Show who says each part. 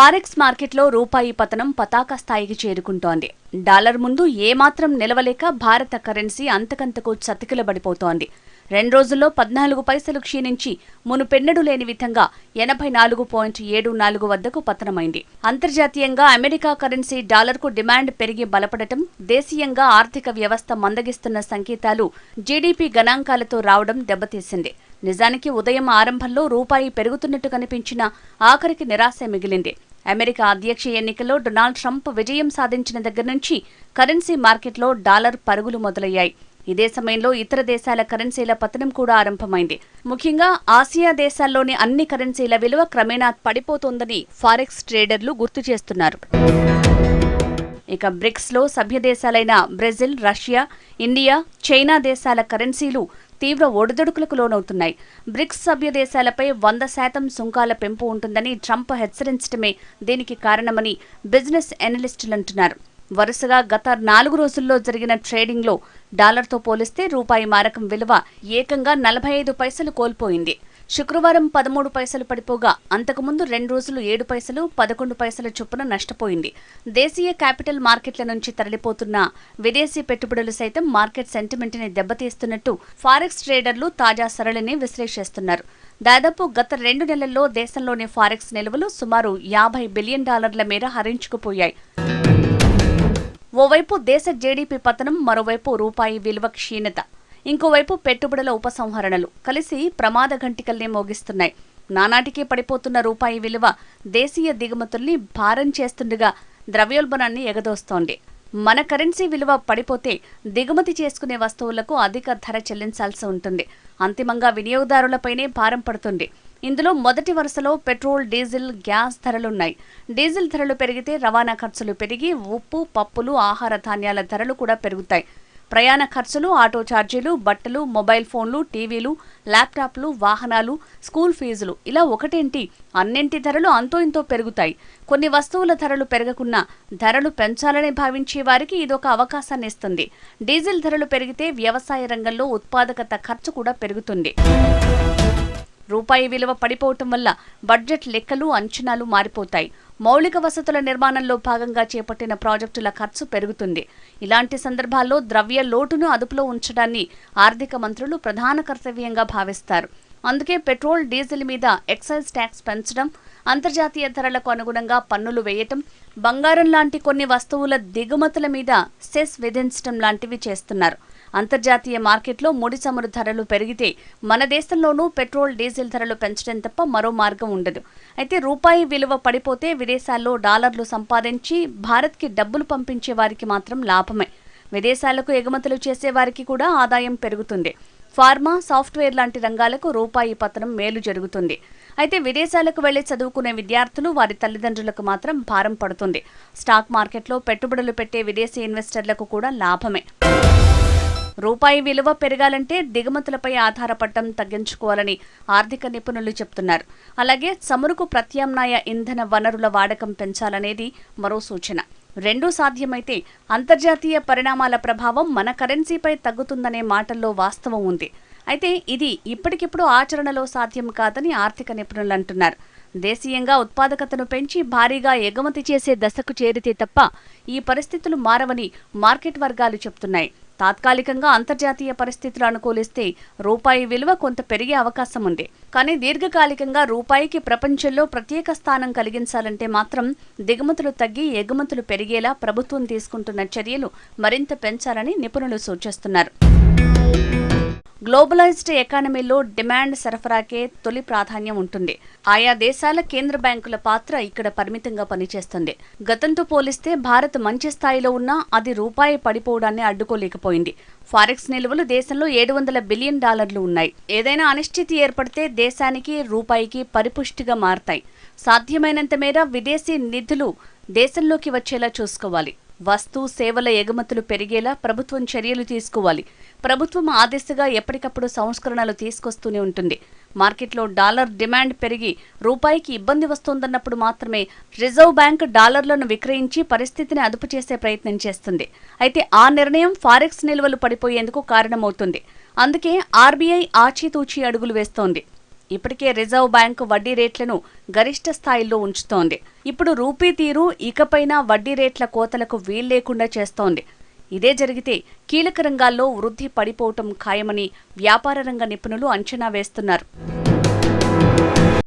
Speaker 1: Forex మార్కెట్లో రూపాయి పతనం పతాక స్థాయికి చేరుకుంటోంది. డాలర్ ముందు ఏమాత్రం నిలవలేక భారత కరెన్సీ అంతకంతకు చతికిలబడిపోతోంది. 2 రోజుల్లో 14 పైసలు క్షీణించి మునుపెన్నడూ లేని విధంగా 84.74 వద్దకు పతనమైంది. అంతర్జాతీయంగా అమెరికా కరెన్సీ డాలర్కు డిమాండ్ పెరిగి బలపడటం, దేశీయంగా ఆర్థిక వ్యవస్థ మందగిస్తున్న సంకేతాలు జీడీపీ గణాంకాలతో రావడం దెబ్బతీసింది. నిజానికి ఉదయం ఆరంభంలో రూపాయి పెరుగుతున్నట్టు కనిపించిన ఆఖరికి నిరాశే మిగిలింది. అమెరికా అధ్యక్ష ఎన్నికల్లో డొనాల్డ్ ట్రంప్ విజయం సాధించిన దగ్గర నుంచి కరెన్సీ మార్కెట్లో డాలర్ పరుగులు మొదలయ్యాయి. ఇదే సమయంలో ఇతర దేశాల కరెన్సీల పతనం కూడా ఆరంభమైంది. ముఖ్యంగా ఆసియా దేశాల్లోని అన్ని కరెన్సీల విలువ క్రమేణా పడిపోతోందని ఫారెక్స్ ట్రేడర్లు గుర్తు చేస్తున్నారు. ఇక బ్రిక్స్లో సభ్య దేశాలైన బ్రెజిల్, రష్యా, ఇండియా, చైనా దేశాల కరెన్సీలు తీవ్ర ఒడిదుడుకులకు లోనవుతున్నాయి. బ్రిక్స్ సభ్య దేశాలపై 100% సుంకాల పెంపు ఉంటుందని ట్రంప్ హెచ్చరించడమే దీనికి కారణమని బిజినెస్ ఎనలిస్టులంటున్నారు. వరుసగా గత 4 రోజుల్లో జరిగిన ట్రేడింగ్లో డాలర్తో పోలిస్తే రూపాయి మారకం విలువ ఏకంగా 45 పైసలు కోల్పోయింది. శుక్రవారం 13 పైసలు పడిపోగా అంతకుముందు 2 రోజులు 7 పైసలు, 11 పైసల చొప్పున నష్టపోయింది. దేశీయ క్యాపిటల్ మార్కెట్ల నుంచి తరలిపోతున్న విదేశీ పెట్టుబడులు సైతం మార్కెట్ సెంటిమెంట్ని దెబ్బతీస్తున్నట్టు ఫారెక్స్ ట్రేడర్లు తాజా సరళిని విశ్లేషిస్తున్నారు. దాదాపు గత 2 నెలల్లో దేశంలోని ఫారెక్స్ నిల్వలు సుమారు $50 బిలియన్ మేర హరించుకుపోయాయి. ఓవైపు దేశ జీడీపీ పతనం, మరోవైపు రూపాయి విలువ క్షీణత, ఇంకోవైపు పెట్టుబడుల ఉపసంహరణలు కలిసి ప్రమాద ఘంటికల్ని మోగిస్తున్నాయి. నానాటికి పడిపోతున్న రూపాయి విలువ దేశీయ దిగుమతుల్ని భారం చేస్తుండగా ద్రవ్యోల్బణాన్ని ఎగదోస్తోంది. మన కరెన్సీ విలువ పడిపోతే దిగుమతి చేసుకునే వస్తువులకు అధిక ధర చెల్లించాల్సి ఉంటుంది. అంతిమంగా వినియోగదారులపైనే భారం పడుతుంది. ఇందులో మొదటి వరుసలో పెట్రోల్, డీజిల్, గ్యాస్ ధరలున్నాయి. డీజిల్ ధరలు పెరిగితే రవాణా ఖర్చులు పెరిగి ఉప్పు, పప్పులు, ఆహార ధాన్యాల ధరలు కూడా పెరుగుతాయి. ప్రయాణ ఖర్చులు, ఆటో ఛార్జీలు, బట్టలు, మొబైల్ ఫోన్లు, టీవీలు, ల్యాప్టాప్లు, వాహనాలు, స్కూల్ ఫీజులు ఇలా ఒకటేంటి అన్నింటి ధరలు అంతో ఇంతో పెరుగుతాయి. కొన్ని వస్తువుల ధరలు పెరగకున్నా ధరలు పెంచాలని భావించే వారికి ఇదొక అవకాశాన్ని ఇస్తుంది. డీజిల్ ధరలు పెరిగితే వ్యవసాయ రంగంలో ఉత్పాదకత ఖర్చు కూడా పెరుగుతుంది. రూపాయి విలువ పడిపోవటం వల్ల బడ్జెట్ లెక్కలు, అంచనాలు మారిపోతాయి. మౌలిక వసతుల నిర్మాణంలో భాగంగా చేపట్టిన ప్రాజెక్టుల ఖర్చు పెరుగుతుంది. ఇలాంటి సందర్భాల్లో ద్రవ్య లోటును అదుపులో ఉంచడాన్ని ఆర్థిక మంత్రులు ప్రధాన కర్తవ్యంగా భావిస్తారు. అందుకే పెట్రోల్, డీజిల్ మీద ఎక్సైజ్ ట్యాక్స్ పెంచడం, అంతర్జాతీయ ధరలకు అనుగుణంగా పన్నులు వేయటం, బంగారం లాంటి కొన్ని వస్తువుల దిగుమతుల మీద సెస్ విధించడం లాంటివి చేస్తున్నారు. అంతర్జాతీయ మార్కెట్లో ముడి చమురు ధరలు పెరిగితే మన దేశంలోనూ పెట్రోల్, డీజిల్ ధరలు పెంచడం తప్ప మరో మార్గం ఉండదు. అయితే రూపాయి విలువ పడిపోతే విదేశాల్లో డాలర్లు సంపాదించి భారత్కి డబ్బులు పంపించే వారికి మాత్రం లాభమే. విదేశాలకు ఎగుమతులు చేసేవారికి కూడా ఆదాయం పెరుగుతుంది. ఫార్మా, సాఫ్ట్వేర్ లాంటి రంగాలకు రూపాయి పతనం మేలు జరుగుతుంది. అయితే విదేశాలకు వెళ్లి చదువుకునే విద్యార్థులు, వారి తల్లిదండ్రులకు మాత్రం భారం పడుతుంది. స్టాక్ మార్కెట్లో పెట్టుబడులు పెట్టే విదేశీ ఇన్వెస్టర్లకు కూడా లాభమే. రూపాయి విలువ పెరగాలంటే దిగుమతులపై ఆధారపడటం తగ్గించుకోవాలని ఆర్థిక నిపుణులు చెప్తున్నారు. అలాగే చమురుకు ప్రత్యామ్నాయ ఇంధన వనరుల వాడకం పెంచాలనేది మరో సూచన. రెండూ సాధ్యమైతే అంతర్జాతీయ పరిణామాల ప్రభావం మన కరెన్సీపై తగ్గుతుందనే మాటల్లో వాస్తవం ఉంది. అయితే ఇది ఇప్పటికిప్పుడు ఆచరణలో సాధ్యం కాదని ఆర్థిక నిపుణులు అంటున్నారు. దేశీయంగా ఉత్పాదకతను పెంచి భారీగా ఎగుమతి చేసే దశకు చేరితే తప్ప ఈ పరిస్థితులు మారవని మార్కెట్ వర్గాలు చెప్తున్నాయి. తాత్కాలికంగా అంతర్జాతీయ పరిస్థితులు అనుకూలిస్తే రూపాయి విలువ కొంత పెరిగే అవకాశం ఉంది. కానీ దీర్ఘకాలికంగా రూపాయికి ప్రపంచంలో ప్రత్యేక స్థానం కలిగించాలంటే మాత్రం దిగుమతులు తగ్గి ఎగుమతులు పెరిగేలా ప్రభుత్వం తీసుకుంటున్న చర్యలు మరింత పెంచాలని నిపుణులు సూచిస్తున్నారు. గ్లోబలైజ్డ్ ఎకానమీలో డిమాండ్ సరఫరాకే తొలి ప్రాధాన్యం ఉంటుంది. ఆయా దేశాల కేంద్ర బ్యాంకుల పాత్ర ఇక్కడ పరిమితంగా పనిచేస్తుంది. గతంతో పోలిస్తే భారత్ మంచి స్థాయిలో ఉన్నా అది రూపాయి పడిపోవడాన్ని అడ్డుకోలేకపోయింది. ఫారెక్స్ నిల్వలు దేశంలో $700 బిలియన్ ఉన్నాయి. ఏదైనా అనిశ్చితి ఏర్పడితే దేశానికి, రూపాయికి పరిపుష్టిగా మారతాయి. సాధ్యమైనంత మేర విదేశీ నిధులు దేశంలోకి వచ్చేలా చూసుకోవాలి. వస్తు, సేవల ఎగుమతులు పెరిగేలా ప్రభుత్వం చర్యలు తీసుకోవాలి. ప్రభుత్వం ఆ దిశగా ఎప్పటికప్పుడు సంస్కరణలు తీసుకొస్తూనే ఉంటుంది. మార్కెట్లో డాలర్ డిమాండ్ పెరిగి రూపాయికి ఇబ్బంది వస్తోందన్నప్పుడు మాత్రమే రిజర్వ్ బ్యాంక్ డాలర్లను విక్రయించి పరిస్థితిని అదుపు చేసే ప్రయత్నం చేస్తుంది. అయితే ఆ నిర్ణయం ఫారెక్స్ నిల్వలు పడిపోయేందుకు కారణమవుతుంది. అందుకే ఆర్బీఐ ఆచితూచి అడుగులు వేస్తోంది. ఇప్పటికే రిజర్వ్ బ్యాంకు వడ్డీ రేట్లను గరిష్ట స్థాయిల్లో ఉంచుతోంది. ఇప్పుడు రూపీ తీరు ఇకపైన వడ్డీ రేట్ల కోతలకు వీల్లేకుండా చేస్తోంది. ఇదే జరిగితే కీలక రంగాల్లో వృద్ధి పడిపోవటం ఖాయమని వ్యాపార రంగ నిపుణులు అంచనా వేస్తున్నారు.